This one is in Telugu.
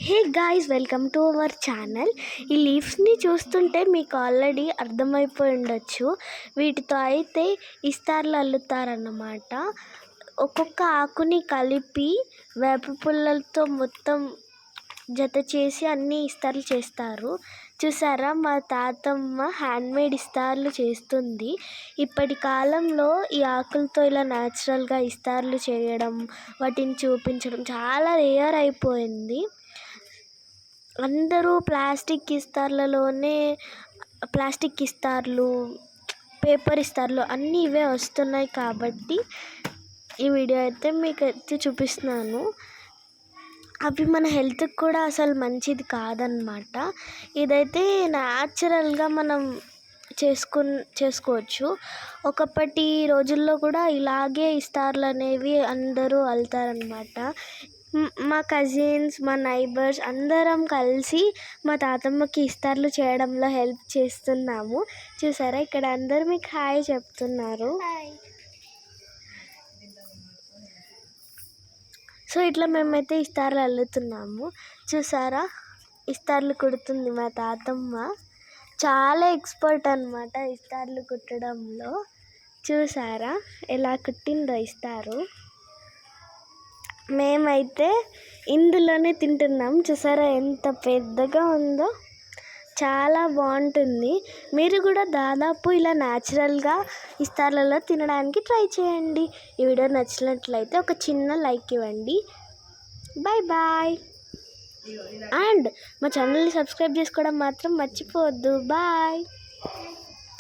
Hey guys, welcome to our channel. ఈ లీవ్స్ని చూస్తుంటే మీకు ఆల్రెడీ అర్థమైపోయి ఉండొచ్చు. వీటితో అయితే ఇస్తార్లు అల్లుతారన్నమాట. ఒక్కొక్క ఆకుని కలిపి వేప పుల్లలతో మొత్తం జత చేసి అన్ని ఇస్తార్లు చేస్తారు. చూసారా, మా తాతమ్మ హ్యాండ్మేడ్ ఇస్తార్లు చేస్తుంది. ఇప్పటి కాలంలో ఈ ఆకులతో ఇలా న్యాచురల్గా ఇస్తార్లు చేయడం, వాటిని చూపించడం చాలా రేర్ అయిపోయింది. అందరూ ప్లాస్టిక్ ఇస్తార్లు, పేపర్ ఇస్తార్లు అన్నీ ఇవే వస్తున్నాయి. కాబట్టి ఈ వీడియో అయితే మీకు అయితే చూపిస్తున్నాను. అవి మన హెల్త్కి కూడా అసలు మంచిది కాదన్నమాట. ఇదైతే న్యాచురల్గా మనం చేసుకోవచ్చు. ఒకప్పటి రోజుల్లో కూడా ఇలాగే ఇస్తార్లు అనేవి అందరూ అల్లుతారనమాట. మా కజిన్స్, మా నైబర్స్ అందరం కలిసి మా తాతమ్మకి ఇస్తార్లు చేయడంలో హెల్ప్ చేస్తున్నాము. చూసారా, ఇక్కడ అందరూ మీకు హాయ్ చెప్తున్నారు. సో ఇట్లా మేమైతే ఇస్తార్లు అల్లుతున్నాము. చూసారా, ఇస్తార్లు కుడుతుంది మా తాతమ్మ. చాలా ఎక్స్పర్ట్ అన్నమాట ఇస్తార్లు కుట్టడంలో. చూసారా ఎలా కుట్టిందో ఇస్తారు. మేమైతే ఇందులోనే తింటున్నాం. చూసారా ఎంత పెద్దగా ఉందో, చాలా బాగుంటుంది. మీరు కూడా దాదాపు ఇలా న్యాచురల్గా ఇస్తార్లలో తినడానికి ట్రై చేయండి. ఈ వీడియో నచ్చినట్లయితే ఒక చిన్న లైక్ ఇవ్వండి. Bye bye. అండ్ మా ఛానల్ని సబ్స్క్రైబ్ చేసుకోవడం మాత్రం మర్చిపోవద్దు. బాయ్.